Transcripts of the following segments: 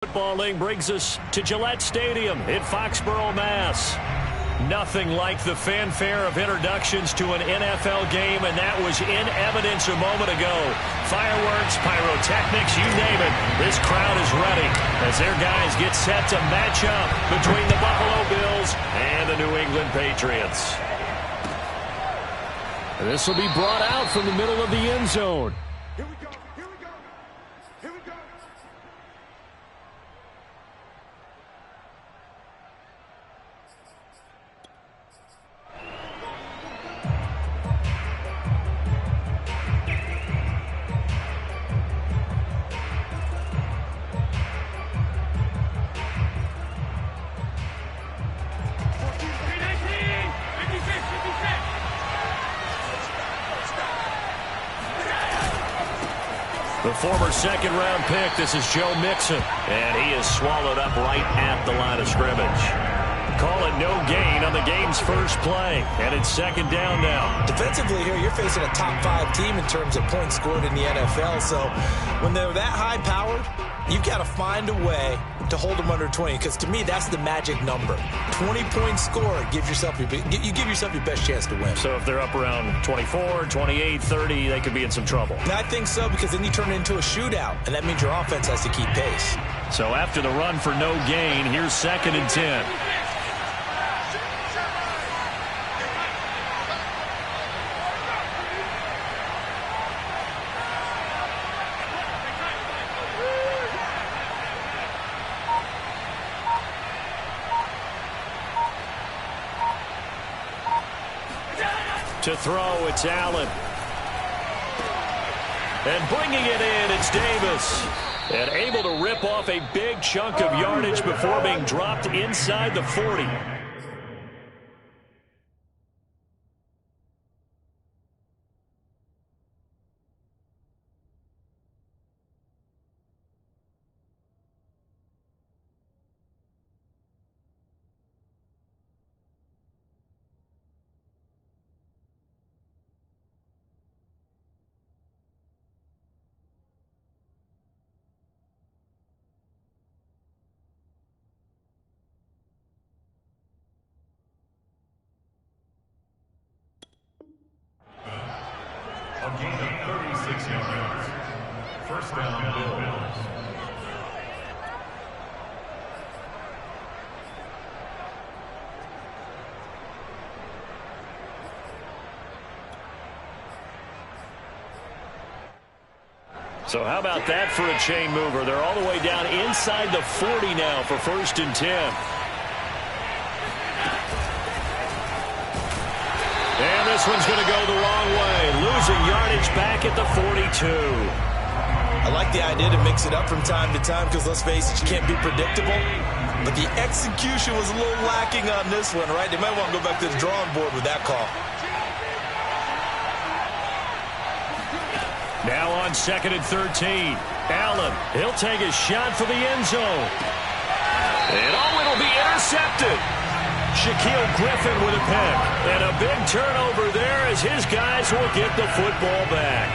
Footballing brings us to Gillette Stadium in Foxborough, Mass. Nothing like the fanfare of introductions to an NFL game, and that was in evidence a moment ago. Fireworks, pyrotechnics, you name it. This crowd is ready as their guys get set to match up between the Buffalo Bills and the New England Patriots. This will be brought out from the middle of the end zone. Here we go. Here we go. Here we go. The former second-round pick, this is Joe Mixon, and he is swallowed up right at the line of scrimmage. Call it no gain on the game's first play, and it's second down now. Defensively here, you're facing a top-5 team in terms of points scored in the NFL, so when they're that high-powered, you've got to find a way to hold them under 20, because to me, that's the magic number. 20-point score, you give yourself your best chance to win. So if they're up around 24, 28, 30, they could be in some trouble. And I think so, because then you turn it into a shootout, and that means your offense has to keep pace. So after the run for no gain, here's 2nd and 10. To throw, it's Allen. And bringing it in, it's Davis. And able to rip off a big chunk of yardage before being dropped inside the 40. A gain of 36 yards. First down, Bills. So how about that for a chain mover? They're all the way down inside the 40 now for 1st and 10. And this one's going to go the wrong way. Losing yardage back at the 42. I like the idea to mix it up from time to time because, let's face it, you can't be predictable. But the execution was a little lacking on this one, right? They might want to go back to the drawing board with that call. Now on 2nd and 13. Allen, he'll take a shot for the end zone. And it'll be intercepted. Shaquille Griffin with a pick. And a big turnover there as his guys will get the football back.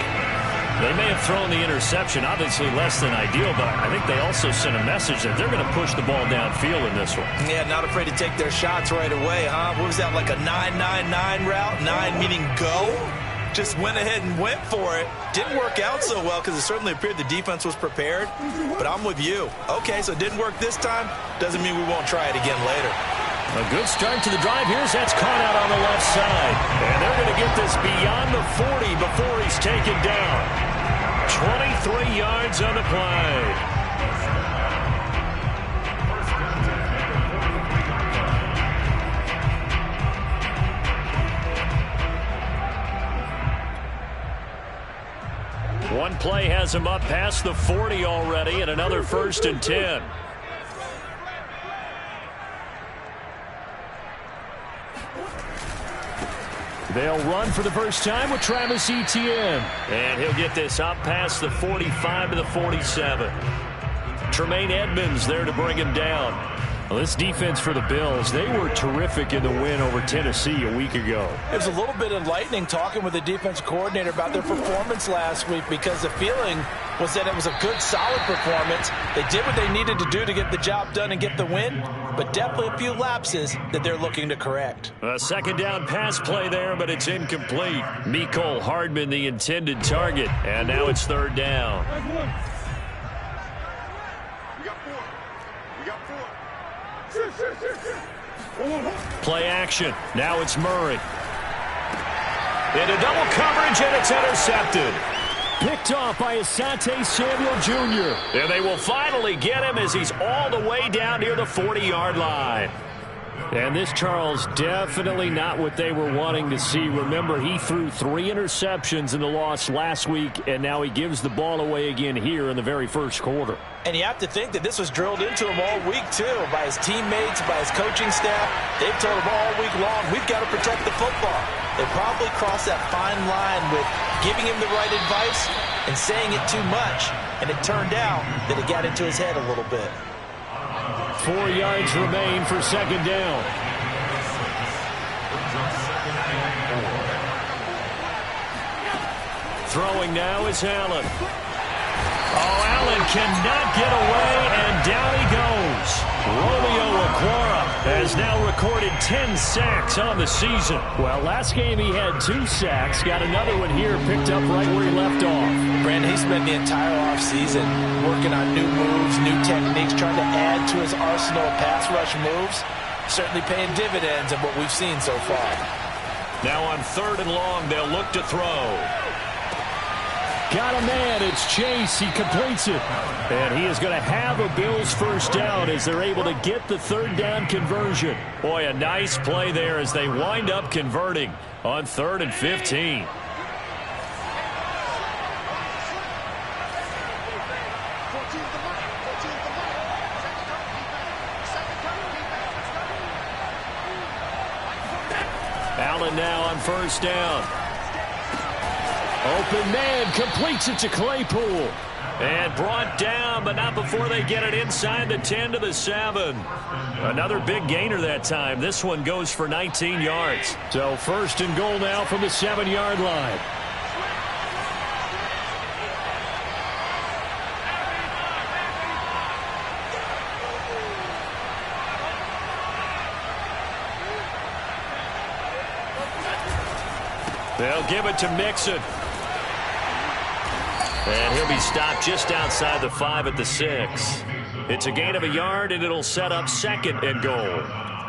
They may have thrown the interception, obviously less than ideal, but I think they also sent a message that they're going to push the ball downfield in this one. Yeah, not afraid to take their shots right away, huh? What was that, like a 9-9-9 route? 9 meaning go? Just went ahead and went for it. Didn't work out so well because it certainly appeared the defense was prepared. But I'm with you. Okay, so it didn't work this time. Doesn't mean we won't try it again later. A good start to the drive. Here's that's caught out on the left side. And they're going to get this beyond the 40 before he's taken down. 23 yards on the play. One play has him up past the 40 already, and another 1st and 10. They'll run for the first time with Travis Etienne. And he'll get this up past the 45 to the 47. Tremaine Edmonds there to bring him down. Well, this defense for the Bills, they were terrific in the win over Tennessee a week ago. It was a little bit enlightening talking with the defense coordinator about their performance last week because the feeling was that it was a good, solid performance. They did what they needed to do to get the job done and get the win, but definitely a few lapses that they're looking to correct. A second down pass play there, but it's incomplete. Mecole Hardman, the intended target, and now it's third down. Play action. Now it's Murray. Into double coverage, and it's intercepted. Picked off by Asante Samuel Jr. And they will finally get him as he's all the way down near the 40-yard line. And this, Charles, definitely not what they were wanting to see. Remember, he threw 3 interceptions in the loss last week, and now he gives the ball away again here in the very first quarter. And you have to think that this was drilled into him all week, too, by his teammates, by his coaching staff. They've told him all week long, we've got to protect the football. They probably crossed that fine line with giving him the right advice and saying it too much, and it turned out that it got into his head a little bit. 4 yards remain for second down. Throwing now is Allen. Oh, Allen cannot get away, and down he goes. Romeo Okwara has now recorded 10 sacks on the season. Well, last game he had 2 sacks. Got another one here, picked up right where he left off. Brandon, he spent the entire offseason working on new moves, new techniques, trying to add to his arsenal of pass rush moves. Certainly paying dividends in what we've seen so far. Now on third and long, they'll look to throw. Got a man. It's Chase. He completes it. And he is going to have a Bills first down as they're able to get the third down conversion. Boy, a nice play there as they wind up converting on 3rd and 15. Allen now on first down. Open man, completes it to Claypool. And brought down, but not before they get it inside the 10 to the 7. Another big gainer that time. This one goes for 19 yards. So first and goal now from the 7-yard line. They'll give it to Mixon. And he'll be stopped just outside the 5 at the 6. It's a gain of a yard, and it'll set up second and goal.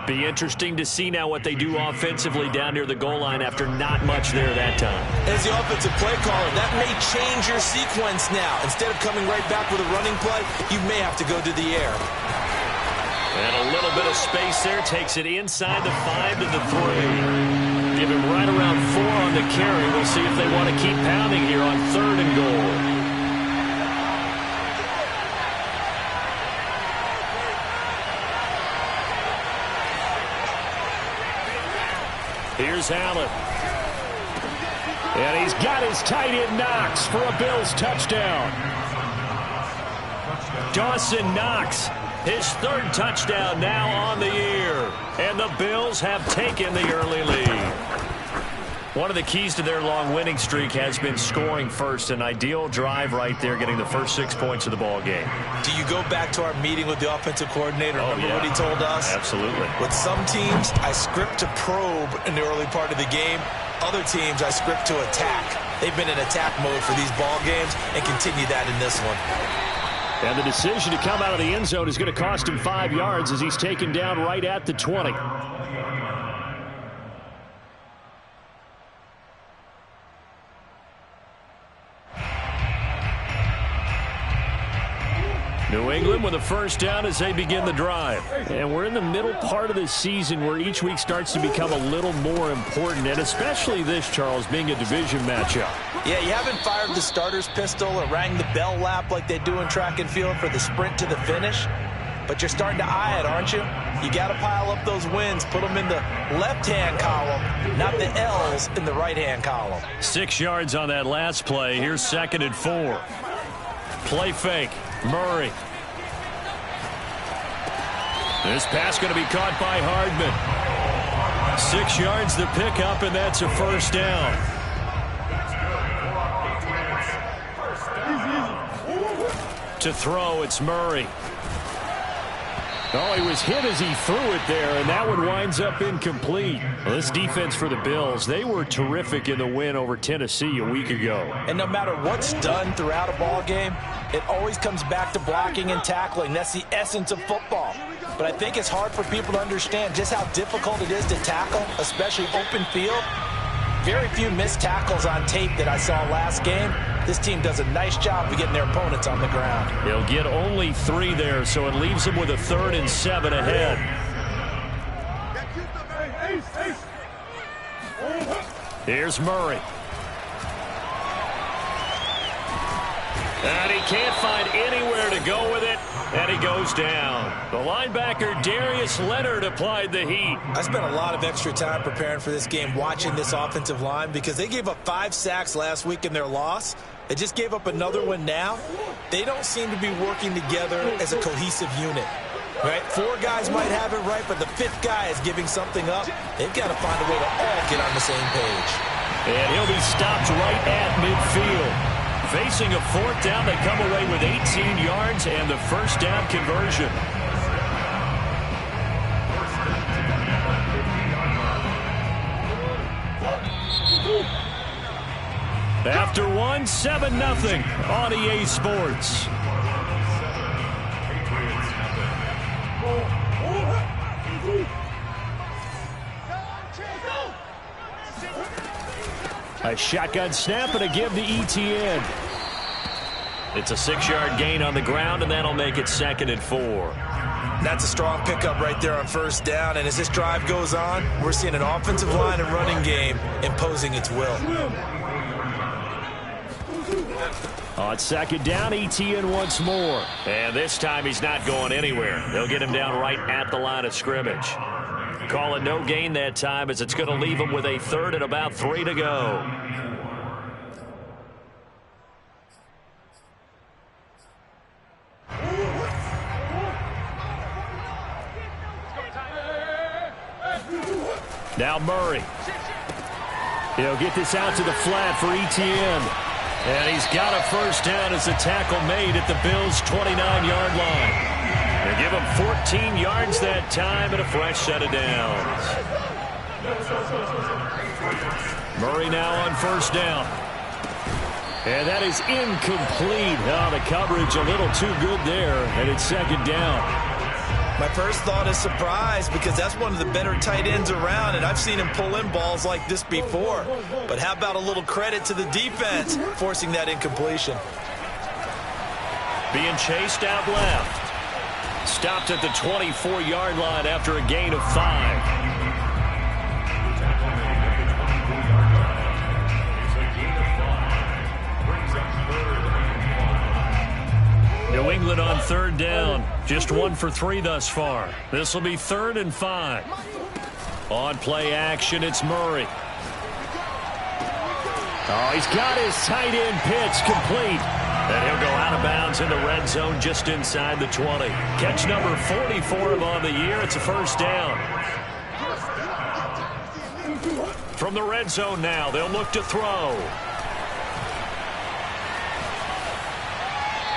Be interesting to see now what they do offensively down near the goal line after not much there that time. As the offensive play caller, that may change your sequence now. Instead of coming right back with a running play, you may have to go to the air. And a little bit of space there. Takes it inside the 5 to the 3. Give him right around 4 on the carry. We'll see if they want to keep pounding here on 3rd and goal. Here's Allen. And he's got his tight end Knox for a Bills touchdown. Dawson Knox, his 3rd touchdown now on the year. And the Bills have taken the early lead. One of the keys to their long winning streak has been scoring first. An ideal drive right there, getting the first 6 points of the ball game. Do you go back to our meeting with the offensive coordinator? Remember what he told us? Absolutely. With some teams, I script to probe in the early part of the game. Other teams, I script to attack. They've been in attack mode for these ball games and continue that in this one. And the decision to come out of the end zone is going to cost him 5 yards as he's taken down right at the 20. New England with a first down as they begin the drive. And we're in the middle part of the season where each week starts to become a little more important, and especially this, Charles, being a division matchup. Yeah, you haven't fired the starter's pistol or rang the bell lap like they do in track and field for the sprint to the finish, but you're starting to eye it, aren't you? You got to pile up those wins, put them in the left-hand column, not the L's in the right-hand column. 6 yards on that last play. Here's 2nd and 4. Play fake. Murray. This pass going to be caught by Hardman. 6 yards to pick up, and that's a first down. To throw, it's Murray. Oh, he was hit as he threw it there, and that one winds up incomplete. Well, this defense for the Bills, they were terrific in the win over Tennessee a week ago. And no matter what's done throughout a ball game, it always comes back to blocking and tackling. That's the essence of football. But I think it's hard for people to understand just how difficult it is to tackle, especially open field. Very few missed tackles on tape that I saw last game. This team does a nice job of getting their opponents on the ground. They'll get only 3 there, so it leaves them with a 3rd and 7 ahead. Here's Murray. And he can't find anywhere to go with it, and he goes down. The linebacker, Darius Leonard, applied the heat. I spent a lot of extra time preparing for this game, watching this offensive line, because they gave up 5 sacks last week in their loss. They just gave up another one now. They don't seem to be working together as a cohesive unit. Right? 4 guys might have it right, but the 5th guy is giving something up. They've got to find a way to all get on the same page. And he'll be stopped right at midfield. Facing a 4th down, they come away with 18 yards and the first down conversion. After 1, 7-0 on EA Sports. A shotgun snap and a give to ETN. It's a 6-yard gain on the ground, and that'll make it 2nd and 4. That's a strong pickup right there on first down, and as this drive goes on, we're seeing an offensive line and running game imposing its will. On 2nd down, ETN once more. And this time he's not going anywhere. They'll get him down right at the line of scrimmage. Call it no gain that time, as it's going to leave him with a 3rd and about 3 to go. Now Murray. He'll get this out to the flat for ETN. And he's got a first down as a tackle made at the Bills' 29-yard line. They give him 14 yards that time and a fresh set of downs. Murray now on first down. And that is incomplete. Oh, the coverage a little too good there, and it's 2nd down. My first thought is surprise, because that's one of the better tight ends around, and I've seen him pull in balls like this before. But how about a little credit to the defense forcing that incompletion? Being chased out left. Stopped at the 24-yard line after a gain of 5. New England on 3rd down. Just 1 for 3 thus far. This will be 3rd and 5. On play action, it's Murray. Oh, he's got his tight end pitch complete. And he'll go out of bounds in the red zone just inside the 20. Catch number 44 on the year. It's a first down. From the red zone now, they'll look to throw.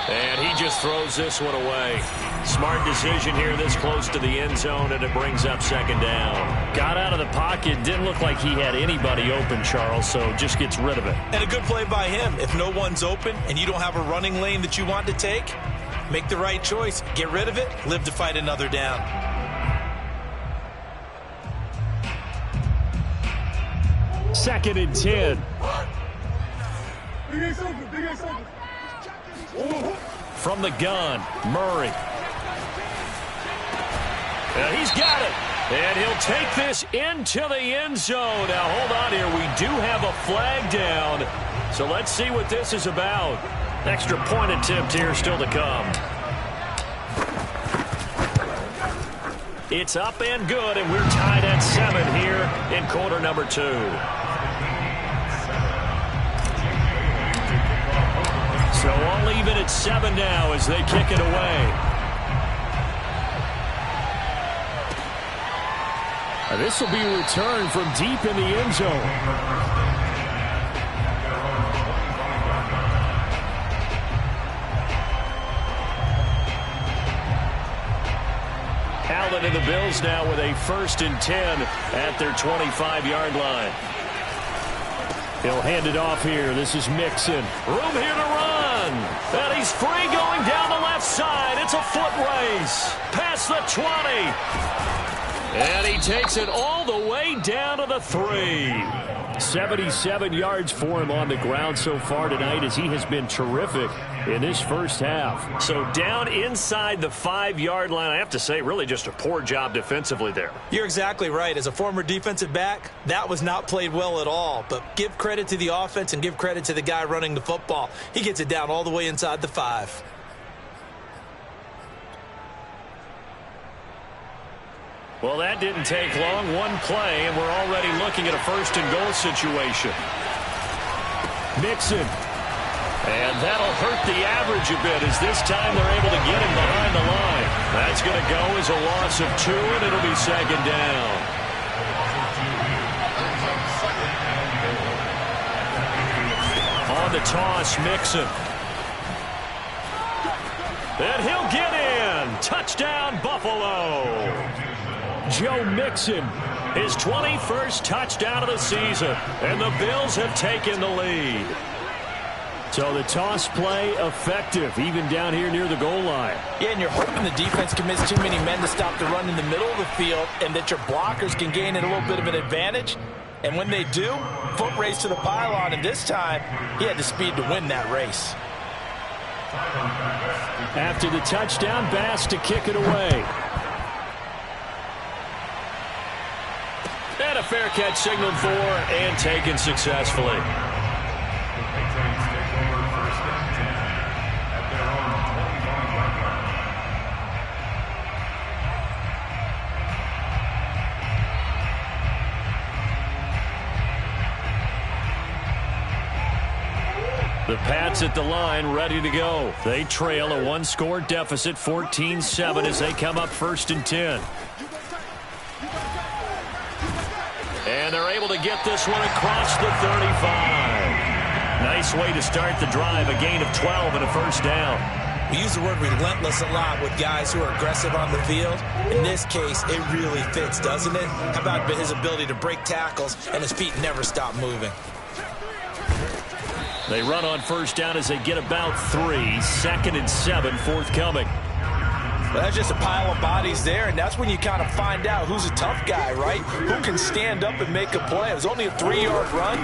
And he just throws this one away. Smart decision here this close to the end zone, and it brings up 2nd down. Got out of the pocket. Didn't look like he had anybody open, Charles, so just gets rid of it. And a good play by him. If no one's open and you don't have a running lane that you want to take, make the right choice. Get rid of it. Live to fight another down. Second and 10. From the gun, Murray. He's got it. And he'll take this into the end zone. Now, hold on here. We do have a flag down. So let's see what this is about. Extra point attempt here still to come. It's up and good, and we're tied at 7 here in quarter number 2. So all even at 7 now as they kick it away. This will be a return from deep in the end zone. Allen and the Bills now with a 1st and 10 at their 25-yard line. He'll hand it off here. This is Mixon. Room here to run. And he's free going down the left side. It's a foot race. Past the 20. And he takes it all the way down to the 3. 77 yards for him on the ground so far tonight as he has been terrific in this first half. So down inside the 5-yard line, I have to say, really just a poor job defensively there. You're exactly right. As a former defensive back, that was not played well at all. But give credit to the offense and give credit to the guy running the football. He gets it down all the way inside the 5. Well, that didn't take long. One play, and we're already looking at a 1st and goal situation. Mixon. And that'll hurt the average a bit as this time they're able to get him behind the line. That's going to go as a loss of 2, and it'll be 2nd down. On the toss, Mixon. And he'll get in. Touchdown, Buffalo. Joe Mixon, his 21st touchdown of the season, and the Bills have taken the lead. So the toss play effective, even down here near the goal line. Yeah, and you're hoping the defense commits too many men to stop the run in the middle of the field and that your blockers can gain a little bit of an advantage. And when they do, foot race to the pylon, and this time he had the speed to win that race. After the touchdown, Bass to kick it away. And a fair catch signaled for and taken successfully. The Pats at the line, ready to go. They trail a 1-score deficit, 14-7, as they come up 1st and 10. And they're able to get this one across the 35. Nice way to start the drive, a gain of 12 and a 1st down. We use the word relentless a lot with guys who are aggressive on the field. In this case, it really fits, doesn't it? How about his ability to break tackles and his feet never stop moving? They run on 1st down as they get about 3. 2nd and 7 forthcoming. Well, that's just a pile of bodies there, and that's when you kind of find out who's a tough guy, right? Who can stand up and make a play. It was only a 3-yard run,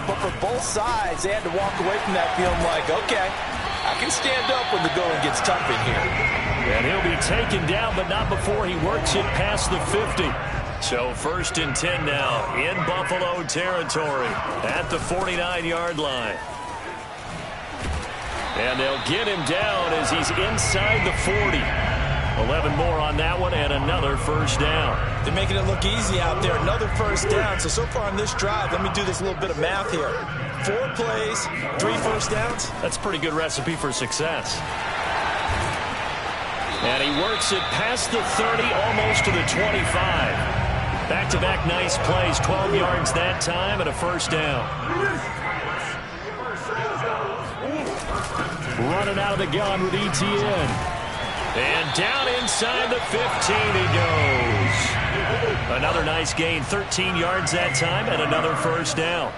but for both sides, they had to walk away from that feeling like, okay, I can stand up when the going gets tough in here. And he'll be taken down, but not before he works it past the 50. So 1st and 10 now in Buffalo territory at the 49-yard line. And they'll get him down as he's inside the 40. 11 more on that one and another 1st down. They're making it look easy out there. Another 1st down. So far on this drive, let me do this little bit of math here. 4 plays, 3 1st downs. That's a pretty good recipe for success. And he works it past the 30, almost to the 25. Back-to-back nice plays, 12 yards that time and a 1st down. Running out of the gun with ETN. And down inside the 15 he goes. Another nice gain, 13 yards that time, and another 1st down.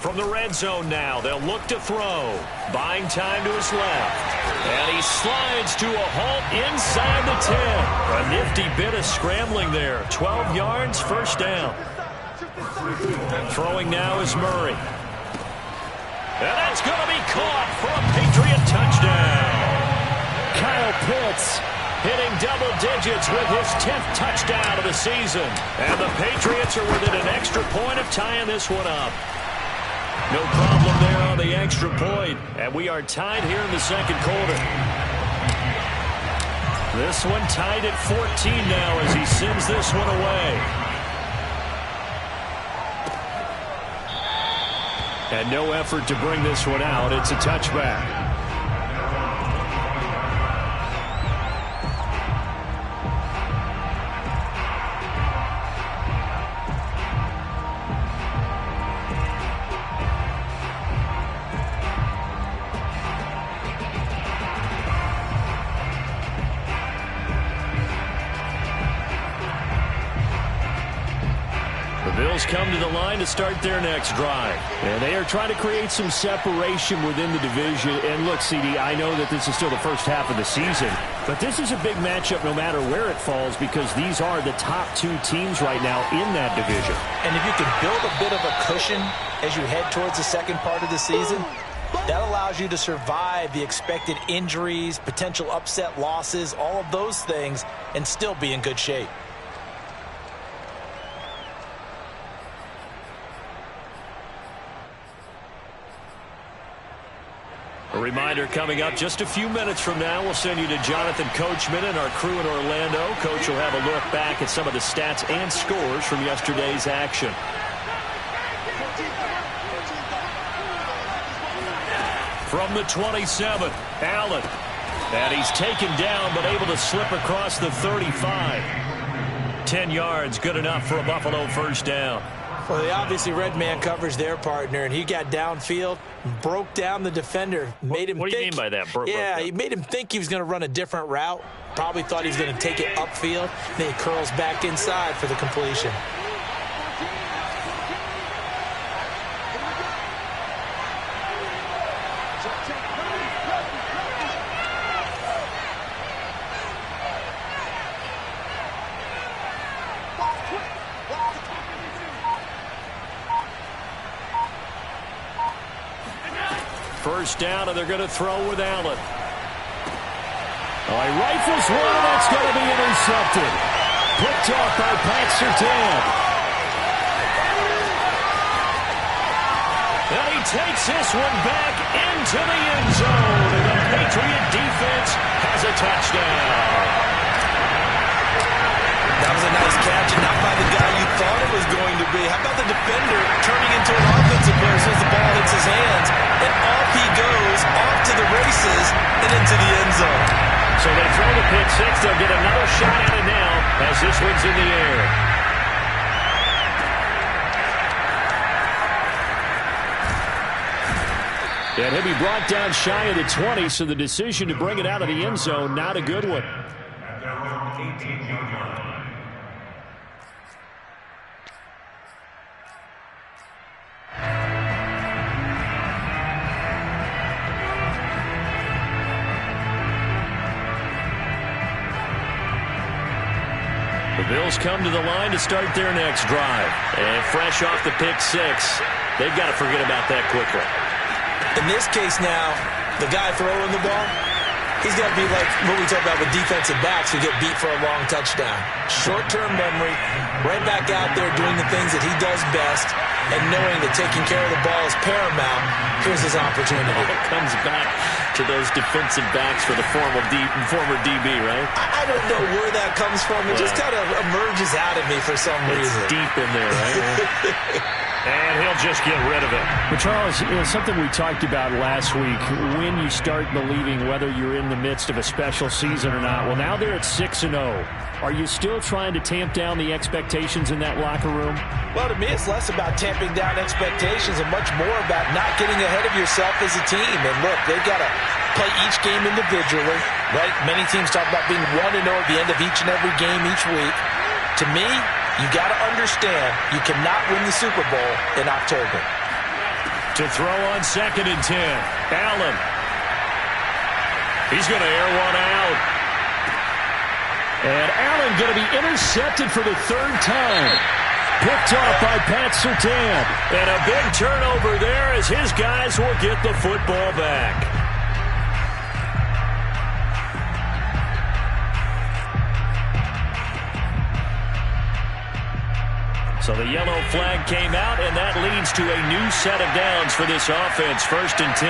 From the red zone now, they'll look to throw. Buying time to his left. And he slides to a halt inside the 10. A nifty bit of scrambling there. 12 yards, 1st down. Throwing now is Murray. And that's going to be caught for a Patriot touchdown. Kyle Pitts hitting double digits with his 10th touchdown of the season. And the Patriots are within an extra point of tying this one up. No problem there on the extra point. And we are tied here in the 2nd quarter. This one tied at 14 now as he sends this one away. And no effort to bring this one out. It's a touchback. Bills come to the line to start their next drive. And they are trying to create some separation within the division. And look, CD, I know that this is still the first half of the season, but this is a big matchup no matter where it falls because these are the top two teams right now in that division. And if you can build a bit of a cushion as you head towards the second part of the season, that allows you to survive the expected injuries, potential upset losses, all of those things, and still be in good shape. A reminder coming up just a few minutes from now, we'll send you to Jonathan Coachman and our crew in Orlando. Coach will have a look back at some of the stats and scores from yesterday's action. From the 27, Allen. And he's taken down but able to slip across the 35. 10 yards, good enough for a Buffalo first down. Well, they obviously read man coverage their partner, and he got downfield, broke down the defender, made him What do you think, mean by that? Yeah, he made him think he was going to run a different route. Probably thought he was going to take it upfield. Then he curls back inside for the completion. First down, and they're going to throw with Allen. He rifles one, that's going to be intercepted. Picked off by Pat Surtain. And he takes this one back into the end zone. And the Patriot defense has a touchdown. That was a nice catch, and not by the guy you thought it was going to be. How about the defender turning into an offensive player as soon as the ball hits his hands, and off he goes, off to the races, and into the end zone. So they throw the pick six. They'll get another shot at it now as this one's in the air. And he'll be brought down shy of the 20, so the decision to bring it out of the end zone, not a good one. At their own 18-yard line. The Bills come to the line to start their next drive. And fresh off the pick six, they've got to forget about that quickly. In this case now, the guy throwing the ball, he's got to be like what we talk about with defensive backs who get beat for a long touchdown. Short-term memory, right back out there doing the things that he does best, and knowing that taking care of the ball is paramount. Here's his opportunity. It comes back to those defensive backs for the former DB, right? I don't know where that comes from. It just kind of emerges out of me for some reason. It's deep in there, right? And he'll just get rid of it. But, Charles, something we talked about last week, when you start believing whether you're in the midst of a special season or not. Well, now they're at 6-0. Are you still trying to tamp down the expectations in that locker room? Well, to me, it's less about tamping down expectations and much more about not getting ahead of yourself as a team. And, look, they've got to play each game individually, right? Many teams talk about being 1-0 at the end of each and every game each week. To me, you got to understand you cannot win the Super Bowl in October. To throw on 2nd and 10, Allen. He's going to air one out. And Allen going to be intercepted for the third time. Picked off by Pat Surtain. And a big turnover there as his guys will get the football back. So the yellow flag came out, and that leads to a new set of downs for this offense. 1st and 10.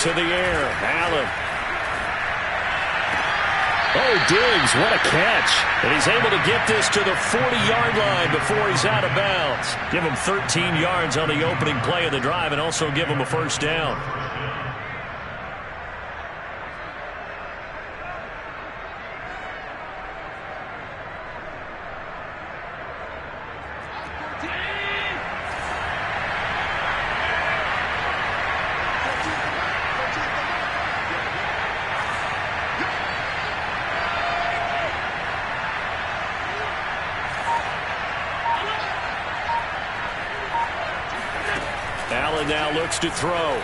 To the air, Allen. Oh, Diggs, what a catch. And he's able to get this to the 40-yard line before he's out of bounds. Give him 13 yards on the opening play of the drive and also give him a first down. now looks to throw.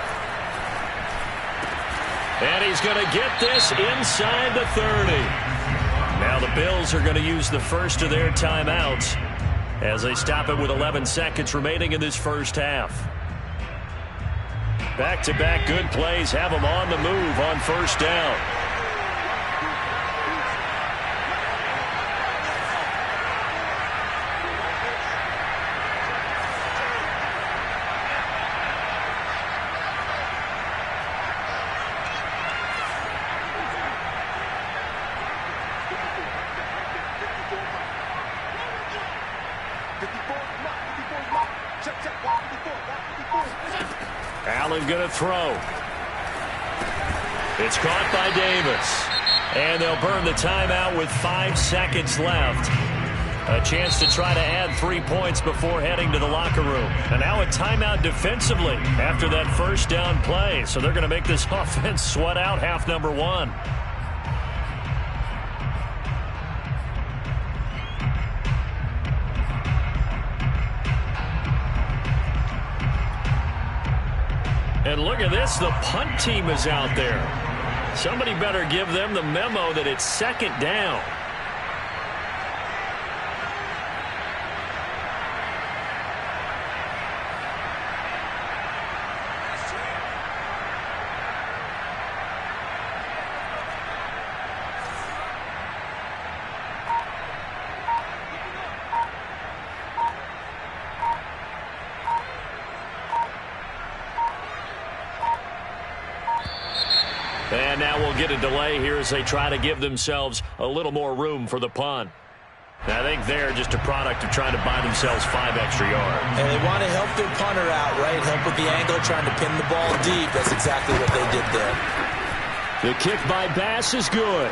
And he's going to get this inside the 30. Now the Bills are going to use the first of their timeouts as they stop it with 11 seconds remaining in this first half. Back-to-back good plays have them on the move on first down. Allen going to throw. It's caught by Davis. And they'll burn the timeout with 5 seconds left. A chance to try to add 3 points before heading to the locker room. And now a timeout defensively after that first down play. So they're going to make this offense sweat out half number 1. And look at this, the punt team is out there. Somebody better give them the memo that it's second down. And now we'll get a delay here as they try to give themselves a little more room for the punt. I think they're just a product of trying to buy themselves 5 extra yards. And they want to help their punter out, right? Help with the angle, trying to pin the ball deep. That's exactly what they did there. The kick by Bass is good.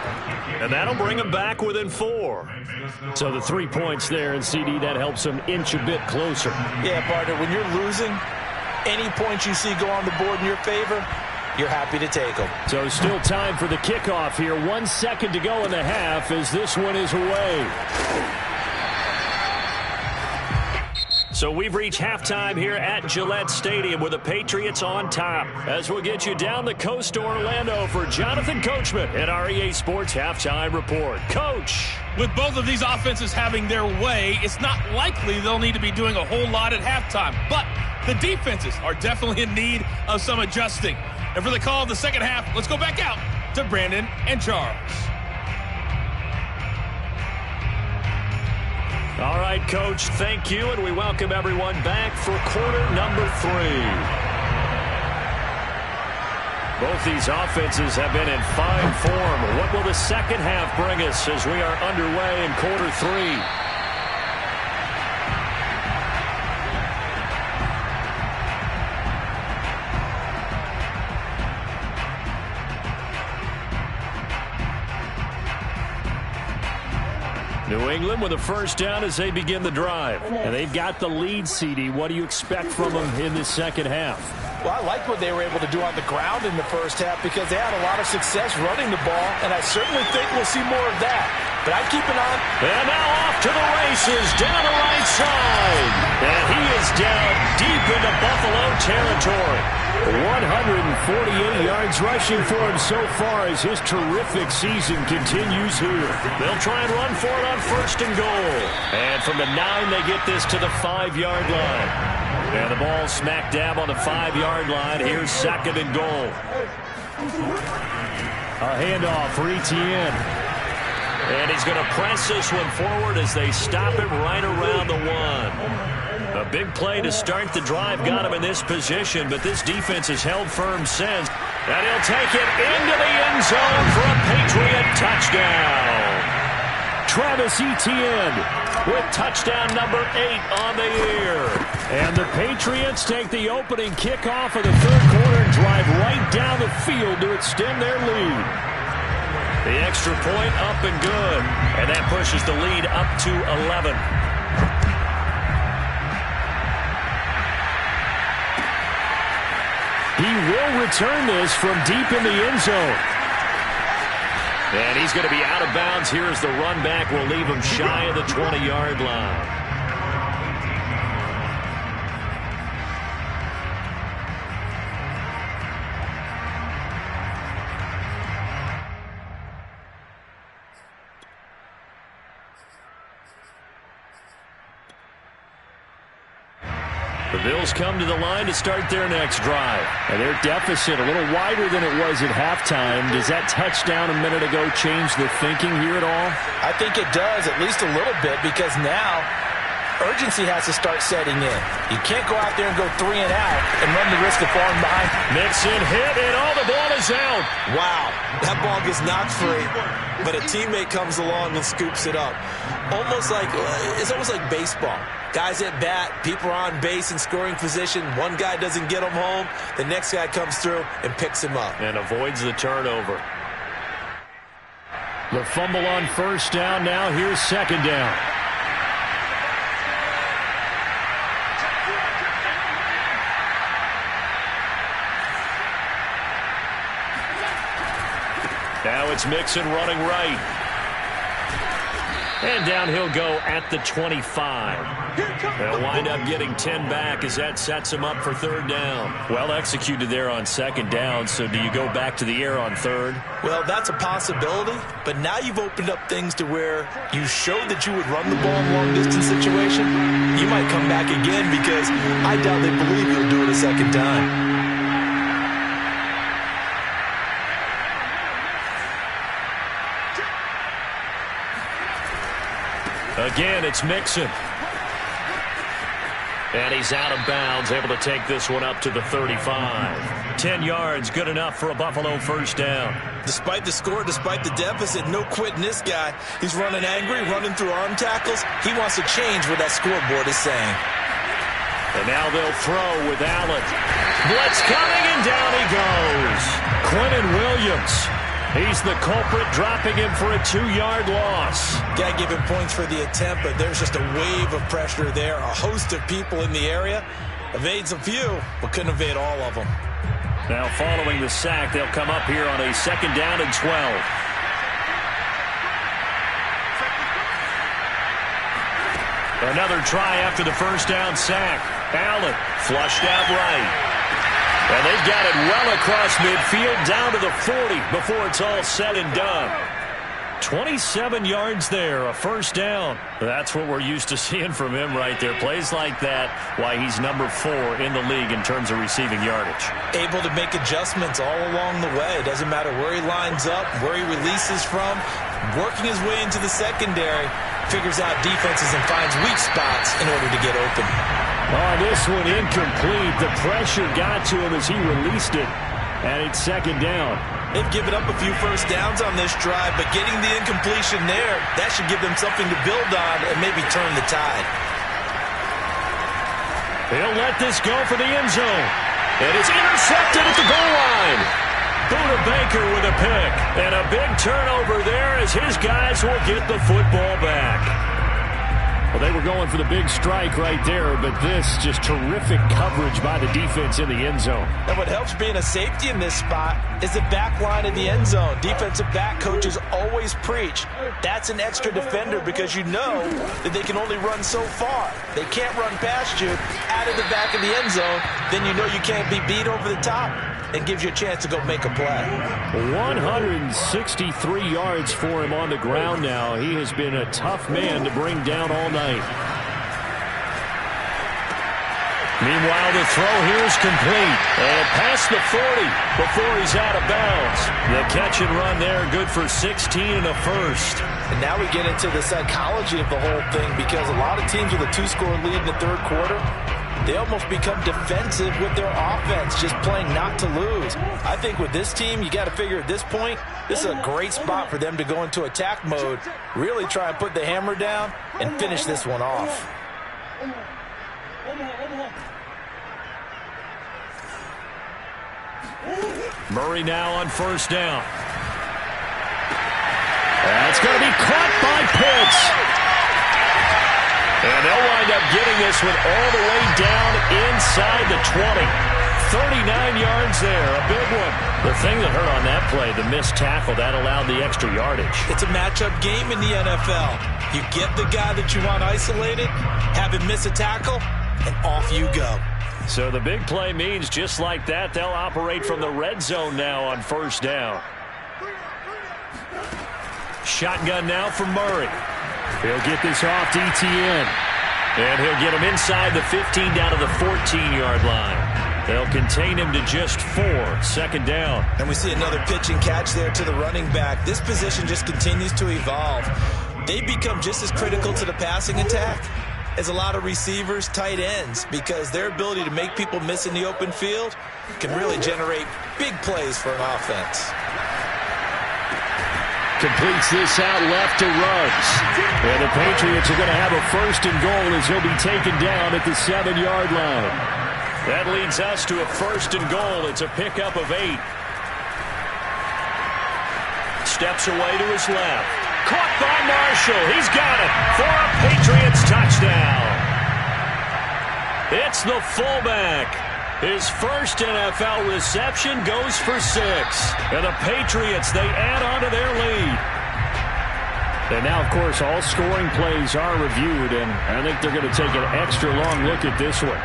And that'll bring them back within 4. So the 3 points there, and CD, that helps them inch a bit closer. Yeah, partner, when you're losing, any points you see go on the board in your favor, you're happy to take them. So still time for the kickoff here. 1 second to go in the half as this one is away. So we've reached halftime here at Gillette Stadium with the Patriots on top. As we'll get you down the coast to Orlando for Jonathan Coachman at our EA Sports Halftime Report. Coach. With both of these offenses having their way, it's not likely they'll need to be doing a whole lot at halftime. But the defenses are definitely in need of some adjusting. And for the call of the second half, let's go back out to Brandon and Charles. All right, Coach, thank you, and we welcome everyone back for quarter number 3. Both these offenses have been in fine form. What will the second half bring us as we are underway in quarter 3? New England with a first down as they begin the drive. And they've got the lead, CD. What do you expect from them in this second half? Well, I like what they were able to do on the ground in the first half because they had a lot of success running the ball, and I certainly think we'll see more of that. But I'd keep an eye. And now off to the races down the right side. And he is down deep into Buffalo territory. 148 yards rushing for him so far as his terrific season continues here. They'll try and run for it on first and goal. And from the 9, they get this to the 5-yard line. And the ball smack dab on the 5-yard line. Here's second and goal. A handoff for Etienne. And he's going to press this one forward as they stop it right around the 1. A big play to start the drive got him in this position, but this defense has held firm since. And he'll take it into the end zone for a Patriot touchdown. Travis Etienne with touchdown number 8 on the year. And the Patriots take the opening kickoff of the third quarter and drive right down the field to extend their lead. The extra point up and good. And that pushes the lead up to 11. He will return this from deep in the end zone. And he's going to be out of bounds here as the run back will leave him shy of the 20-yard line. The Bills come to the line to start their next drive. And their deficit a little wider than it was at halftime. Does that touchdown a minute ago change the thinking here at all? I think it does, at least a little bit, because now urgency has to start setting in. You can't go out there and go 3 and out and run the risk of falling behind. Mixon hit, and all the ball is out. Wow, that ball gets knocked free, but a teammate comes along and scoops it up. It's almost like baseball. Guys at bat, people are on base in scoring position. One guy doesn't get him home. The next guy comes through and picks him up. And avoids the turnover. The fumble on first down. Now here's second down. Now it's Mixon running right. And down he'll go at the 25. They'll wind up getting 10 back as that sets him up for third down. Well executed there on second down, so do you go back to the air on third? Well, that's a possibility, but now you've opened up things to where you showed that you would run the ball in long-distance situation. You might come back again because I doubt they believe you'll do it a second time. Again, it's Mixon. And he's out of bounds, able to take this one up to the 35. 10 yards, good enough for a Buffalo first down. Despite the score, despite the deficit, no quitting this guy. He's running angry, running through arm tackles. He wants to change what that scoreboard is saying. And now they'll throw with Allen. Blitz coming, and down he goes. Quentin Williams. He's the culprit, dropping him for a 2-yard loss. Got to give him points for the attempt, but there's just a wave of pressure there. A host of people in the area. Evades a few, but couldn't evade all of them. Now following the sack, they'll come up here on a second down and 12. Another try after the first down sack. Allen flushed out right. And they've got it well across midfield down to the 40 before it's all said and done. 27 yards there, a first down. That's what we're used to seeing from him right there. Plays like that, why he's number 4 in the league in terms of receiving yardage. Able to make adjustments all along the way. Doesn't matter where he lines up, where he releases from. Working his way into the secondary, figures out defenses and finds weak spots in order to get open. Oh, this one incomplete. The pressure got to him as he released it. And it's second down. They've given up a few first downs on this drive, but getting the incompletion there, that should give them something to build on and maybe turn the tide. He'll let this go for the end zone. And it's intercepted at the goal line. Buda Baker with a pick. And a big turnover there as his guys will get the football back. Well, they were going for the big strike right there, but this just terrific coverage by the defense in the end zone. And what helps being a safety in this spot is the back line of the end zone. Defensive back coaches always preach. That's an extra defender because you know that they can only run so far. They can't run past you out of the back of the end zone. Then you know you can't be beat over the top. It gives you a chance to go make a play. 163 yards for him on the ground now. He has been a tough man to bring down all night. Meanwhile, the throw here is complete. And past the 40 before he's out of bounds. The catch and run there, good for 16 and a first. And now we get into the psychology of the whole thing because a lot of teams with a 2-score lead in the third quarter, they almost become defensive with their offense, just playing not to lose. I think with this team, you got to figure at this point, this is a great spot for them to go into attack mode, really try and put the hammer down and finish this one off. Murray now on first down. That's going to be caught by Pitts. And they'll wind up getting this one all the way down inside the 20. 39 yards there, a big one. The thing that hurt on that play, the missed tackle, that allowed the extra yardage. It's a matchup game in the NFL. You get the guy that you want isolated, have him miss a tackle, and off you go. So the big play means just like that, they'll operate from the red zone now on first down. Shotgun now for Murray. He'll get this off to ETN. And he'll get him inside the 15 down to the 14-yard line. They'll contain him to just 4, second down. And we see another pitch and catch there to the running back. This position just continues to evolve. They become just as critical to the passing attack as a lot of receivers, tight ends, because their ability to make people miss in the open field can really generate big plays for an offense. Completes this out left to Ruggs. And the Patriots are going to have a first and goal as he'll be taken down at the 7-yard line. That leads us to a first and goal. It's a pickup of 8. Steps away to his left. Caught by Marshall. He's got it for a Patriots touchdown. It's the fullback. His first NFL reception goes for 6. And the Patriots, they add on to their lead. And now, of course, all scoring plays are reviewed, and I think they're going to take an extra long look at this one.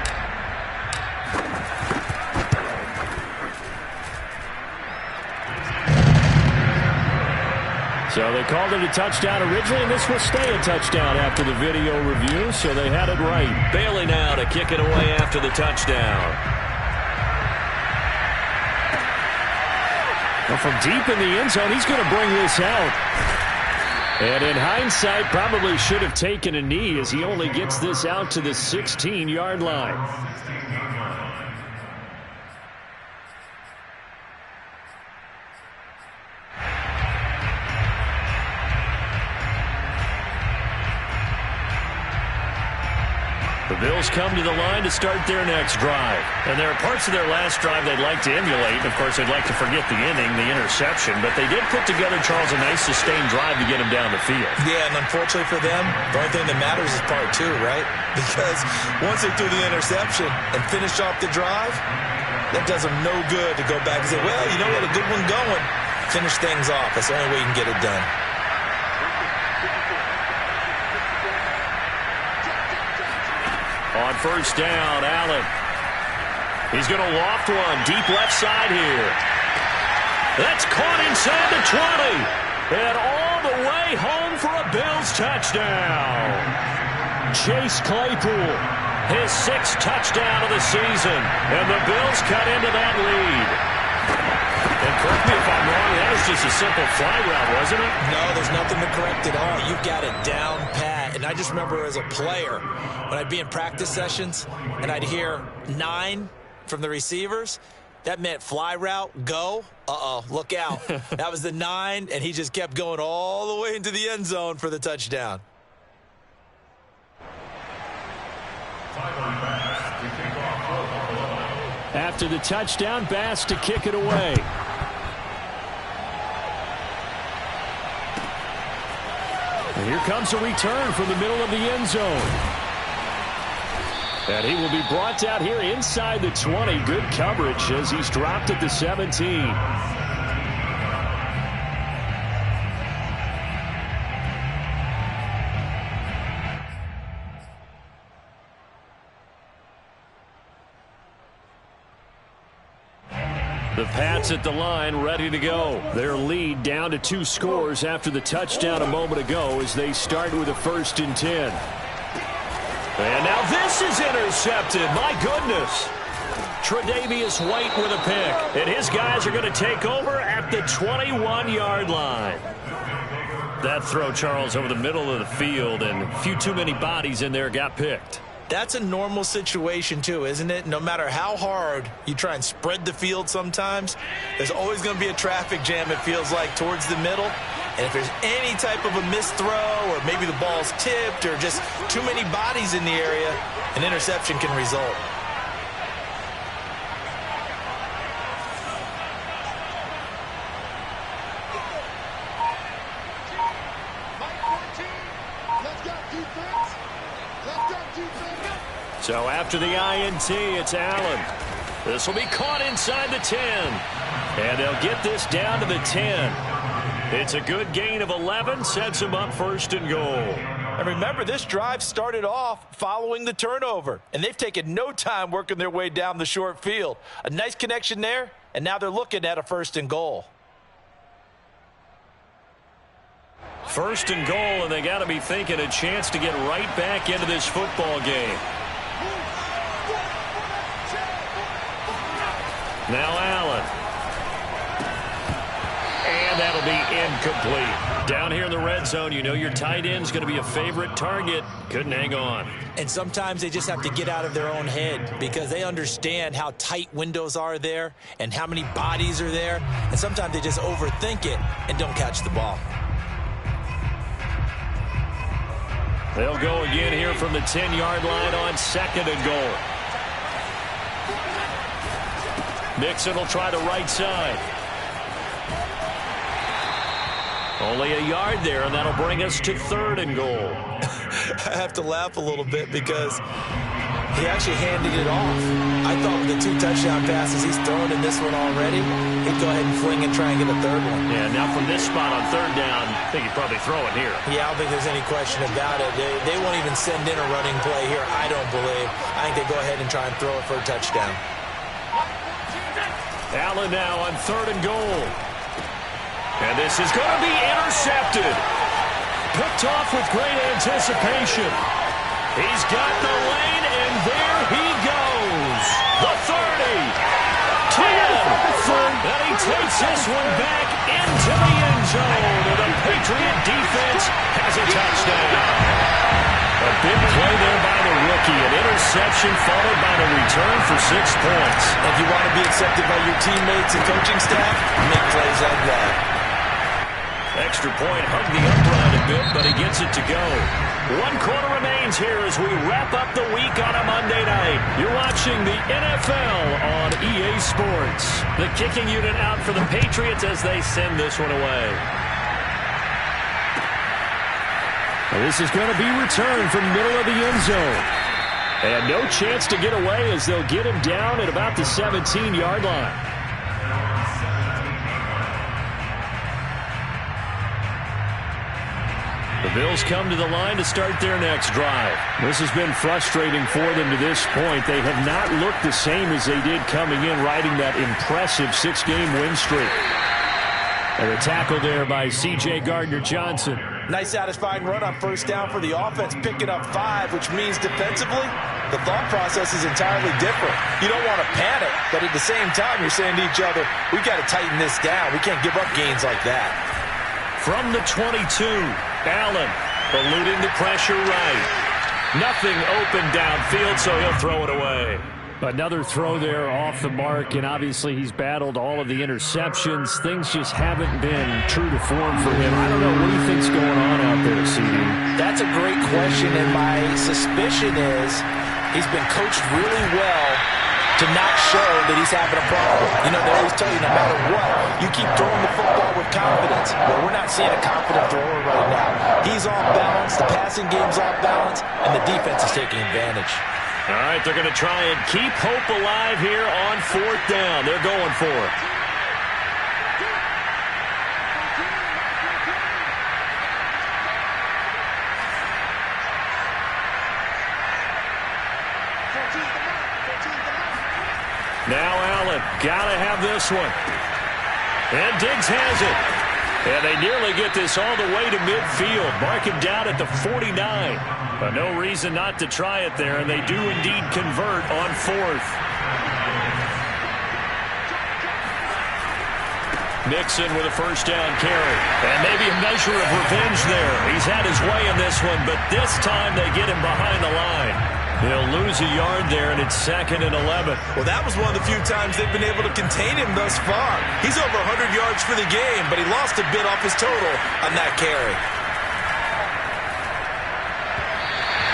So they called it a touchdown originally, and this will stay a touchdown after the video review, so they had it right. Bailey now to kick it away after the touchdown. Well, from deep in the end zone, he's going to bring this out. And in hindsight, probably should have taken a knee as he only gets this out to the 16-yard line. The Bills come to the line to start their next drive. And there are parts of their last drive they'd like to emulate. Of course, they'd like to forget the inning, the interception. But they did put together, Charles, a nice sustained drive to get him down the field. Yeah, and unfortunately for them, the only thing that matters is part 2, right? Because once they threw the interception and finished off the drive, that does them no good to go back and say, well, you know what, a good one going. Finish things off. That's the only way you can get it done. On first down, Allen. He's going to loft one deep left side here. That's caught inside the 20. And all the way home for a Bills touchdown. Chase Claypool, his 6th touchdown of the season. And the Bills cut into that lead. And correct me if I'm wrong, that was just a simple fly route, wasn't it? No, there's nothing to correct at all. You've got it down pat. And I just remember as a player, when I'd be in practice sessions and I'd hear 9 from the receivers, that meant fly route, go. Uh-oh, look out. That was the 9, and he just kept going all the way into the end zone for the touchdown. After the touchdown, Bass to kick it away. And here comes a return from the middle of the end zone. And he will be brought out here inside the 20. Good coverage as he's dropped at the 17. The Pats at the line, ready to go. Their lead down to 2 scores after the touchdown a moment ago as they start with a 1st and 10. And now this is intercepted. My goodness. Tre'Davious White with a pick. And his guys are going to take over at the 21-yard line. That throw, Charles, over the middle of the field, and a few too many bodies in there got picked. That's a normal situation, too, isn't it? No matter how hard you try and spread the field sometimes, there's always going to be a traffic jam, it feels like, towards the middle. And if there's any type of a missed throw or maybe the ball's tipped or just too many bodies in the area, an interception can result. So after the INT, it's Allen. This will be caught inside the 10. And they'll get this down to the 10. It's a good gain of 11, sets them up 1st and goal. And remember, this drive started off following the turnover. And they've taken no time working their way down the short field. A nice connection there, and now they're looking at a 1st and goal. First and goal, and they got to be thinking a chance to get right back into this football game. Now Allen. And that'll be incomplete. Down here in the red zone, you know your tight end's going to be a favorite target. Couldn't hang on. And sometimes they just have to get out of their own head because they understand how tight windows are there and how many bodies are there. And sometimes they just overthink it and don't catch the ball. They'll go again here from the 10-yard line on second and goal. Mixon will try the right side. Only a yard there, and that'll bring us to third and goal. I have to laugh a little bit because he actually handed it off. I thought with the 2 touchdown passes he's thrown in this one already, he'd go ahead and fling and try and get a third one. Yeah, now from this spot on third down, I think he'd probably throw it here. Yeah, I don't think there's any question about it. They won't even send in a running play here, I don't believe. I think they go ahead and try and throw it for a touchdown. Allen now on third and goal. And this is going to be intercepted. Picked off with great anticipation. He's got the lane, and there he goes. The 30, 10, and he takes this one back into the end zone. And the Patriot defense has a touchdown. A big play there by the rookie. An interception followed by the return for 6 points. If you want to be accepted by your teammates and coaching staff, make plays like that. Extra point hugged the upright a bit, but he gets it to go. 1 quarter remains here as we wrap up the week on a Monday night. You're watching the NFL on EA Sports. The kicking unit out for the Patriots as they send this one away. Well, this is going to be returned from middle of the end zone. And no chance to get away as they'll get him down at about the 17-yard line. The Bills come to the line to start their next drive. This has been frustrating for them to this point. They have not looked the same as they did coming in, riding that impressive 6-game win streak. And a tackle there by C.J. Gardner-Johnson. Nice satisfying run on first down for the offense, picking up 5, which means defensively, the thought process is entirely different. You don't want to panic, but at the same time, you're saying to each other, we got to tighten this down. We can't give up gains like that. From the 22, Allen eluding the pressure right. Nothing open downfield, so he'll throw it away. Another throw there off the mark, and obviously he's battled all of the interceptions. Things just haven't been true to form for him. I don't know. What do you think's going on out there, CD? That's a great question, and my suspicion is he's been coached really well to not show that he's having a problem. You know, they always tell you no matter what, you keep throwing the football with confidence. Well, we're not seeing a confident thrower right now. He's off balance, the passing game's off balance, and the defense is taking advantage. All right, they're going to try and keep hope alive here on fourth down. They're going for it. Now Allen, got to have this one. And Diggs has it. And they nearly get this all the way to midfield. Mark him down at the 49. But no reason not to try it there, and they do indeed convert on fourth. Mixon with a first down carry. And maybe a measure of revenge there. He's had his way in this one, but this time they get him behind the line. He'll lose a yard there, and it's 2nd and 11. Well, that was one of the few times they've been able to contain him thus far. He's over 100 yards for the game, but he lost a bit off his total on that carry.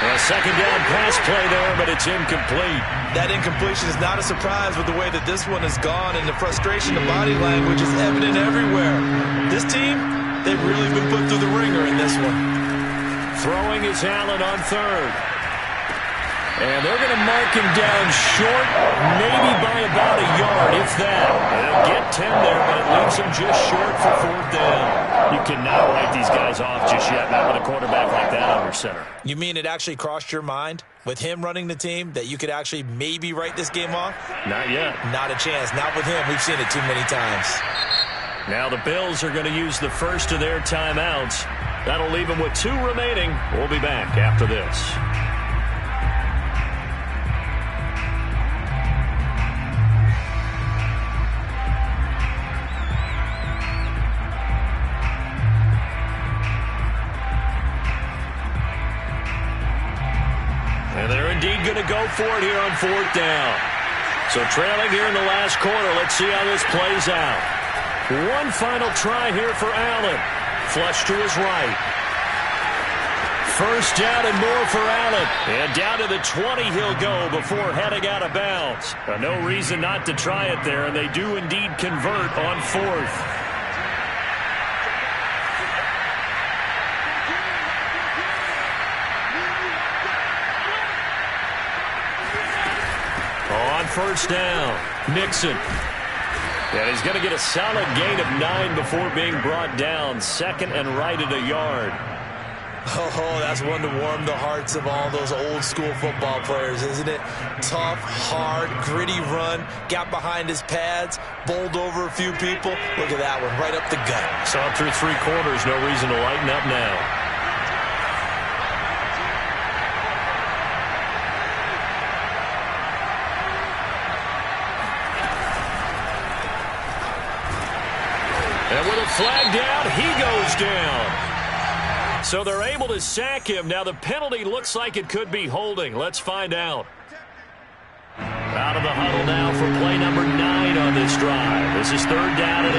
A second down pass play there, but it's incomplete. That incompletion is not a surprise with the way that this one has gone, and the frustration, the body language is evident everywhere. This team, they've really been put through the ringer in this one. Throwing is Allen on third. And they're going to mark him down short, maybe by about a yard, if that. They'll get 10 there, but it leaves him just short for fourth down. You cannot write these guys off just yet, not with a quarterback like that under center. You mean it actually crossed your mind with him running the team that you could actually maybe write this game off? Not yet. Not a chance. Not with him. We've seen it too many times. Now the Bills are going to use the first of their timeouts. That'll leave him with 2 remaining. We'll be back after this. And they're indeed going to go for it here on 4th down. So trailing here in the last quarter. Let's see how this plays out. One final try here for Allen. Flush to his right. 1st down and more for Allen. And down to the 20 he'll go before heading out of bounds. No reason not to try it there, and they do indeed convert on 4th. On 1st down, Nixon. And he's going to get a solid gain of 9 before being brought down. 2nd and right at a yard. Oh, that's one to warm the hearts of all those old school football players, isn't it? Tough, hard, gritty run. Got behind his pads, bowled over a few people. Look at that one, right up the gut. Saw him through 3 quarters. No reason to lighten up now. And with a flag down, he goes down. So they're able to sack him. Now the penalty looks like it could be holding. Let's find out. Out of the huddle now for play number 9 on this drive. This is 3rd down and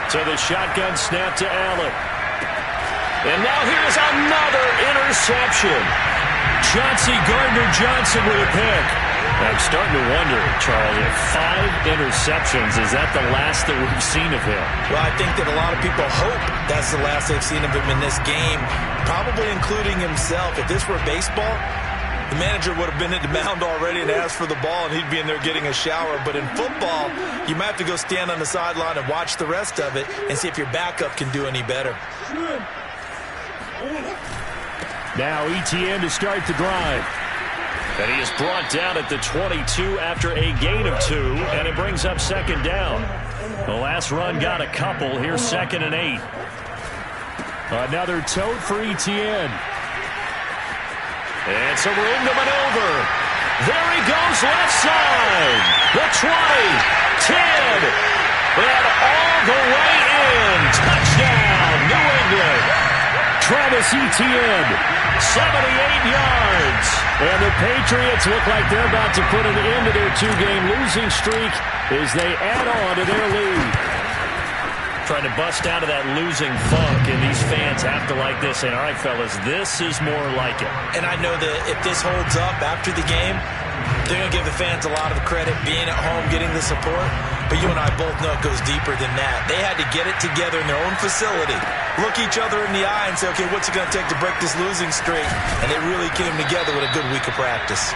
8. So the shotgun snap to Allen. And now here's another interception. Chauncey Gardner-Johnson with a pick. I'm starting to wonder, Charles, if 5 interceptions, is that the last that we've seen of him? Well, I think that a lot of people hope that's the last they've seen of him in this game, probably including himself. If this were baseball, the manager would have been at the mound already and asked for the ball, and he'd be in there getting a shower. But in football, you might have to go stand on the sideline and watch the rest of it and see if your backup can do any better. Now Etienne to start the drive. And he is brought down at the 22 after a gain of 2, and it brings up 2nd down. The last run got a couple. Here's 2nd and 8. Another tote for Etienne. And some room to maneuver. There he goes left side. The 20, 10, and all the way in. Touchdown, New England. Travis Etienne, 78 yards. And the Patriots look like they're about to put an end to their 2-game losing streak as they add on to their lead. Trying to bust out of that losing funk, and these fans have to like this. And all right, fellas, this is more like it. And I know that if this holds up after the game, they're going to give the fans a lot of credit being at home, getting the support. But you and I both know it goes deeper than that. They had to get it together in their own facility, look each other in the eye and say, okay, what's it going to take to break this losing streak? And they really came together with a good week of practice.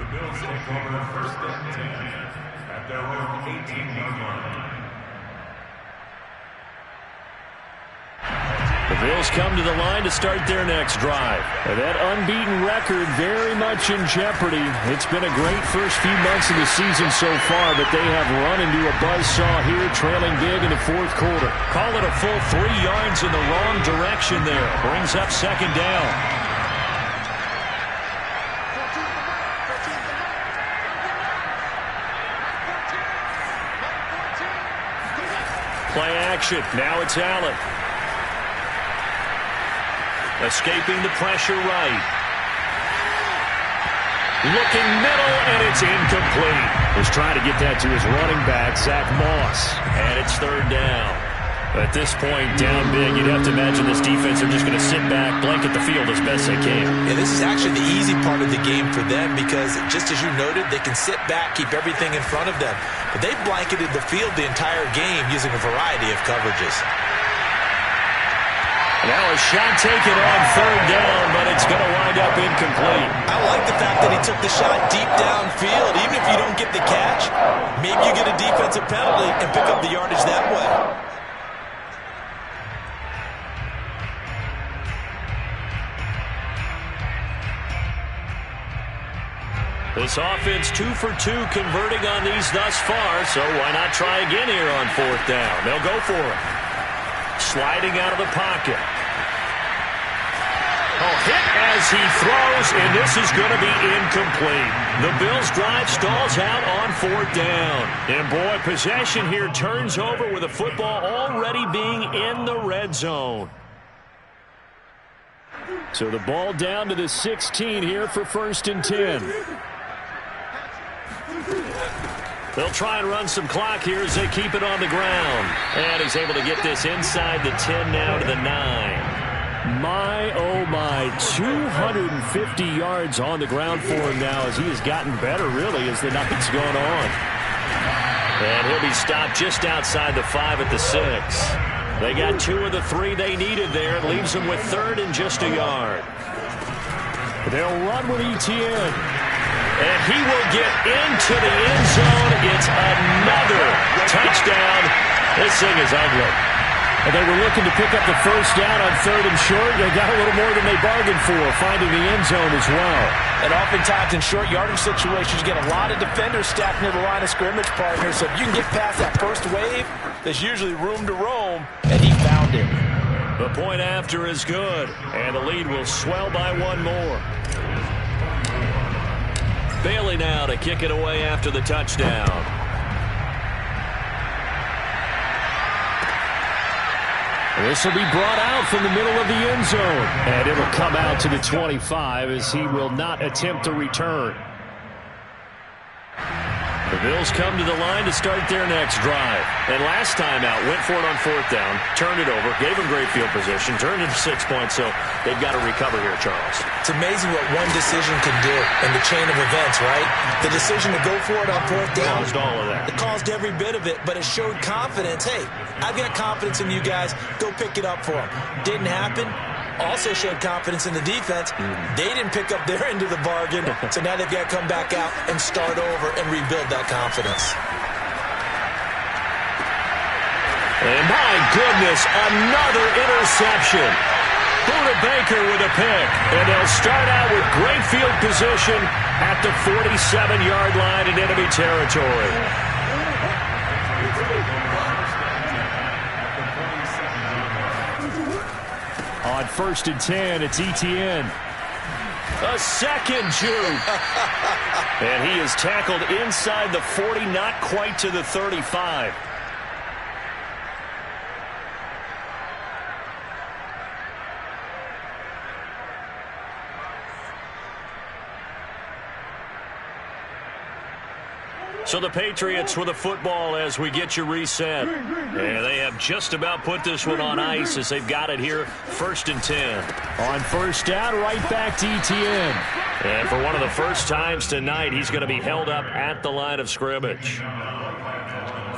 The Bills take over 1st and 10 at their own 18-yard line. The Bills come to the line to start their next drive. And that unbeaten record very much in jeopardy. It's been a great first few months of the season so far, but they have run into a buzzsaw here, trailing big in the 4th quarter. Call it a full 3 yards in the wrong direction there. Brings up 2nd down. Play action. Now it's Allen. Escaping the pressure right. Looking middle, and it's incomplete. Was trying to get that to his running back, Zach Moss. And it's 3rd down. At this point, down big, you'd have to imagine this defense are just going to sit back, blanket the field as best they can. Yeah, this is actually the easy part of the game for them because, just as you noted, they can sit back, keep everything in front of them. But they've blanketed the field the entire game using a variety of coverages. Now a shot taken on 3rd down, but it's going to wind up incomplete. I like the fact that he took the shot deep downfield. Even if you don't get the catch, maybe you get a defensive penalty and pick up the yardage that way. This offense 2 for 2 converting on these thus far, so why not try again here on 4th down? They'll go for it. Sliding out of the pocket. Hit as he throws, and this is going to be incomplete. The Bills' drive stalls out on 4th down. And boy, possession here turns over with the football already being in the red zone. So the ball down to the 16 here for 1st and 10. They'll try and run some clock here as they keep it on the ground. And he's able to get this inside the 10 now to the 9. My, oh my, 250 yards on the ground for him now as he has gotten better, really, as the night's gone on. And he'll be stopped just outside the 5 at the 6. They got 2 of the 3 they needed there. It leaves them with 3rd and just a yard. They'll run with Etienne. And he will get into the end zone. It's another touchdown. This thing is ugly. And they were looking to pick up the 1st down on 3rd and short. They got a little more than they bargained for, finding the end zone as well. And oftentimes in short yardage situations, you get a lot of defenders stacked near the line of scrimmage, partner. So if you can get past that first wave, there's usually room to roam, and he found it. The point after is good, and the lead will swell by 1 more. Bailey now to kick it away after the touchdown. This will be brought out from the middle of the end zone. And it'll come out to the 25 as he will not attempt to return. The Bills come to the line to start their next drive. And last time out, went for it on 4th down, turned it over, gave them great field position, turned it to 6 points, so they've got to recover here, Charles. It's amazing what one decision can do in the chain of events, right? The decision to go for it on 4th down. Caused all of that. It caused every bit of it, but it showed confidence. Hey, I've got confidence in you guys. Go pick it up for them. Didn't happen. Also showed confidence in the defense. They didn't pick up their end of the bargain, so now they've got to come back out and start over and rebuild that confidence. And my goodness, another interception. Buda Baker with a pick. And they'll start out with great field position at the 47-yard line in enemy territory. On 1st and 10, it's Etienne. A second juke. And he is tackled inside the 40, not quite to the 35. So the Patriots with the football as we get you reset. And they have just about put this one on ice as they've got it here, 1st and 10. On 1st down, right back to Etienne. And for one of the first times tonight, he's going to be held up at the line of scrimmage.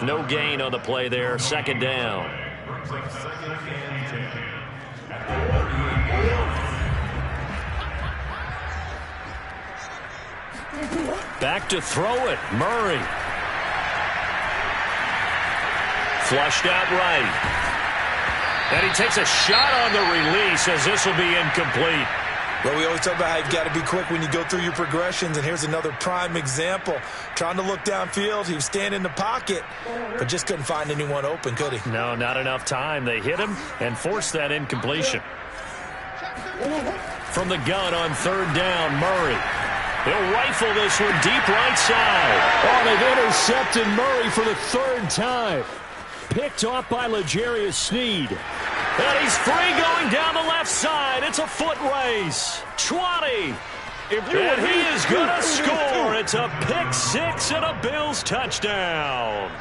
No gain on the play there, 2nd down. Back to throw it, Murray. Flushed out right. And he takes a shot on the release as this will be incomplete. Well, we always talk about how you've got to be quick when you go through your progressions, and here's another prime example. Trying to look downfield, he was standing in the pocket, but just couldn't find anyone open, could he? No, not enough time. They hit him and forced that incompletion. From the gun on 3rd down, Murray. He'll rifle this one deep right side. Oh, they've intercepted Murray for the 3rd time. Picked off by L'Jarius Sneed. And he's free going down the left side. It's a foot race. 20. And he is going to score. It's a pick 6 and a Bills touchdown.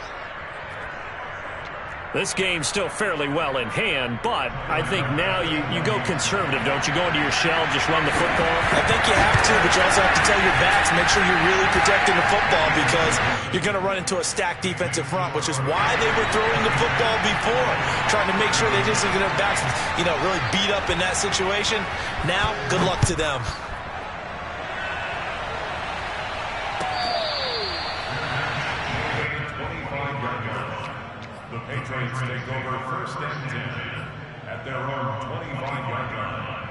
This game's still fairly well in hand, but I think now you go conservative, don't you? Go into your shell, just run the football? I think you have to, but you also have to tell your backs, make sure you're really protecting the football because you're going to run into a stacked defensive front, which is why they were throwing the football before, trying to make sure they just get their backs, really beat up in that situation. Now, good luck to them. Patriots take over 1st and 10 at their own 25-yard line.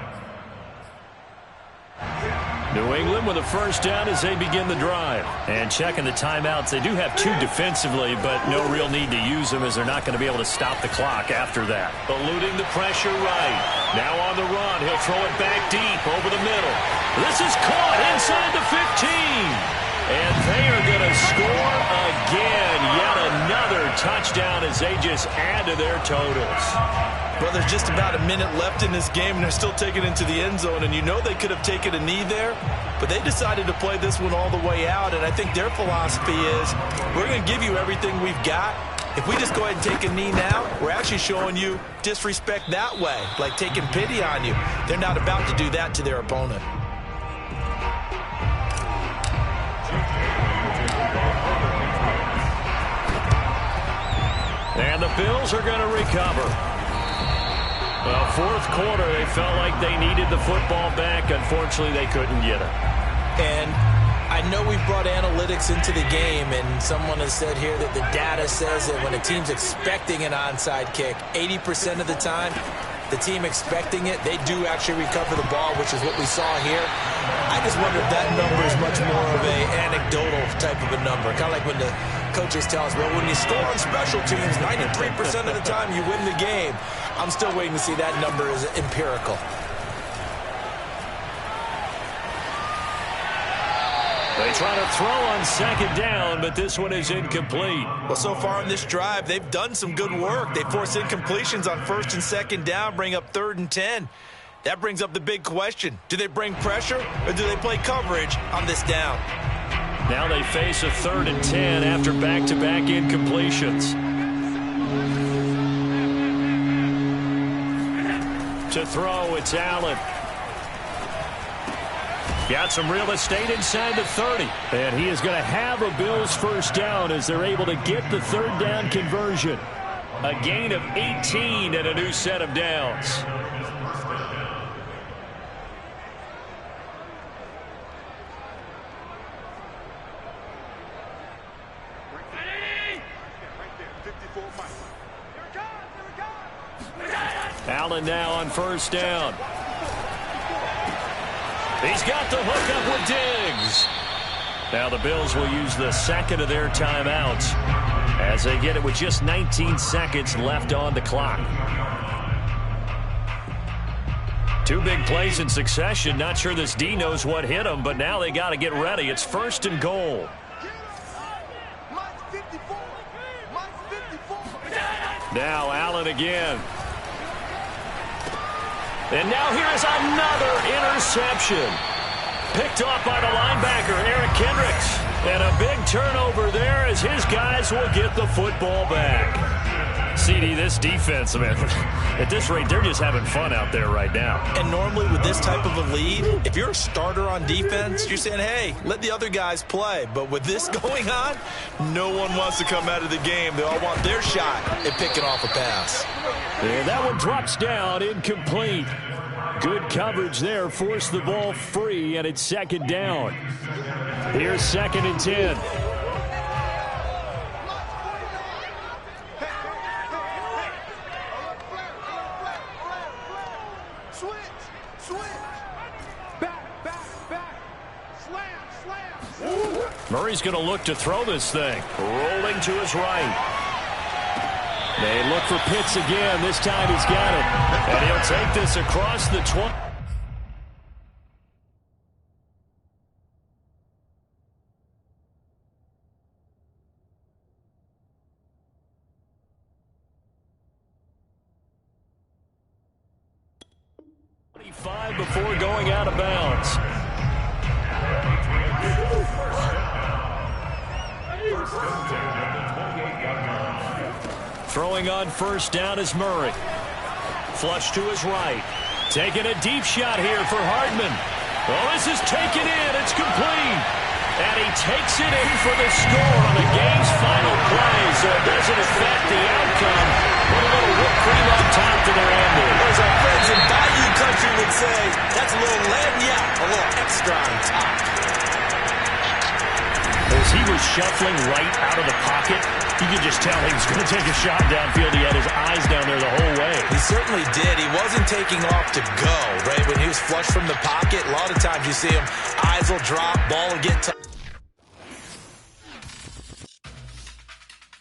New England with a first down as they begin the drive. And checking the timeouts, they do have 2 defensively, but no real need to use them as they're not going to be able to stop the clock after that. Eluding the pressure right. Now on the run, he'll throw it back deep over the middle. This is caught inside the 15. And they are going to score again. Yet another touchdown as they just add to their totals. Well, there's just about a minute left in this game, and they're still taking it into the end zone. And you know they could have taken a knee there, but they decided to play this one all the way out. And I think their philosophy is, we're going to give you everything we've got. If we just go ahead and take a knee now, we're actually showing you disrespect that way, like taking pity on you. They're not about to do that to their opponent. And the Bills are going to recover. Well, fourth quarter, they felt like they needed the football back. Unfortunately, they couldn't get it. And I know we've brought analytics into the game, and someone has said here that the data says that when a team's expecting an onside kick, 80% of the time, the team expecting it, they do actually recover the ball, which is what we saw here. I just wonder if that number is much more of a anecdotal type of a number. Kind of like when the coaches tell us, well, when you score on special teams, 93% of the time you win the game. I'm still waiting to see that number is empirical. They try to throw on second down, but this one is incomplete. Well, so far in this drive, they've done some good work. They force incompletions on first and second down, bring up 3rd and 10. That brings up the big question. Do they bring pressure or do they play coverage on this down? Now they face a 3rd and 10 after back-to-back incompletions. To throw, it's Allen. Got some real estate inside the 30. And he is going to have a Bills first down as they're able to get the 3rd down conversion. A gain of 18 and a new set of downs. Allen now on first down. He's got the hook up with Diggs. Now the Bills will use the second of their timeouts as they get it with just 19 seconds left on the clock. 2 big plays in succession. Not sure this D knows what hit him, but now they got to get ready. It's 1st and goal. Now Allen again. And now here is another interception. Picked off by the linebacker, Eric Kendricks. And a big turnover there as his guys will get the football back. CD, this defense, man, at this rate, they're just having fun out there right now. And normally with this type of a lead, if you're a starter on defense, you're saying, hey, let the other guys play. But with this going on, no one wants to come out of the game. They all want their shot at picking off a pass. And that one drops down, incomplete. Good coverage there, forced the ball free, and it's 2nd down. Here's 2nd and 10. Murray's going to look to throw this thing. Rolling to his right. They look for Pitts again. This time he's got it. And he'll take this across the 20. Before going out of bounds. Throwing on first down is Murray. Flush to his right. Taking a deep shot here for Hardman. Well, this is taken in. It's complete. And he takes it in for the score on the game's final play, so it doesn't affect the outcome. Put a little whipped cream on top to their ending. As our friends in Bayou Country would say, that's a little lagniappe, a little extra on top. As he was shuffling right out of the pocket, you could just tell he was going to take a shot downfield. He had his eyes down there the whole way. He certainly did. He wasn't taking off to go, right? When he was flush from the pocket, a lot of times you see him, eyes will drop, ball will get